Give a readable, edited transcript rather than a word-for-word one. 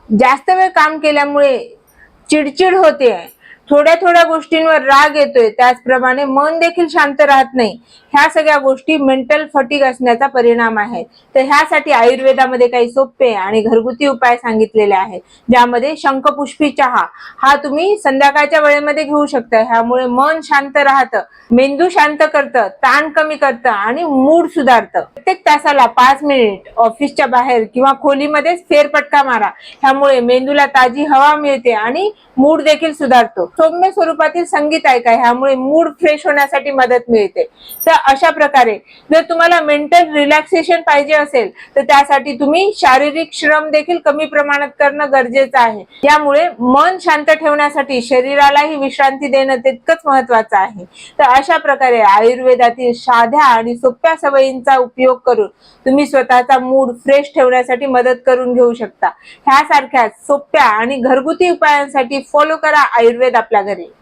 जास्त वेळ काम केल्यामुळे चिडचिड होते, थोड्या थोड्या गोष्टींवर राग येतोय, त्याचप्रमाणे मन देखील शांत राहत नाही. ह्या सगळ्या गोष्टी मेंटल फटीग असण्याचा परिणाम आहे. तर ह्यासाठी आयुर्वेदामध्ये काही सोपे आणि घरगुती उपाय सांगितलेले आहेत, ज्यामध्ये शंखपुष्पी चहा हा तुम्ही संध्याकाळच्या वेळेमध्ये घेऊ शकता. ह्यामुळे मन शांत राहतं, मेंदू शांत करतं, ताण कमी करतं आणि मूड सुधारतं. प्रत्येक तासाला 5 मिनिट ऑफिसच्या बाहेर किंवा खोलीमध्ये फेरफटका मारा. ह्यामुळे मेंदूला ताजी हवा मिळते आणि मूड देखील सुधारतो. सौम्य स्वरूपातील संगीत ऐका, ह्यामुळे मूड फ्रेश होण्यासाठी मदत मिळते. तर अशा प्रकारे जर तुम्हाला मेंटल रिलॅक्सेशन पाहिजे असेल तर त्यासाठी तुम्ही शारीरिक श्रम देखील कमी प्रमाणात करणं गरजेचं आहे. यामुळे मन शांत ठेवण्यासाठी शरीरालाही विश्रांती देणं तितकंच महत्वाचं आहे. तर अशा प्रकारे आयुर्वेदातील साध्या आणि सोप्या सवयींचा उपयोग करून तुम्ही स्वतःचा मूड फ्रेश ठेवण्यासाठी मदत करून घेऊ शकता. ह्यासारख्या सोप्या आणि घरगुती उपायांसाठी फॉलो करा आयुर्वेद आपल्या घरी.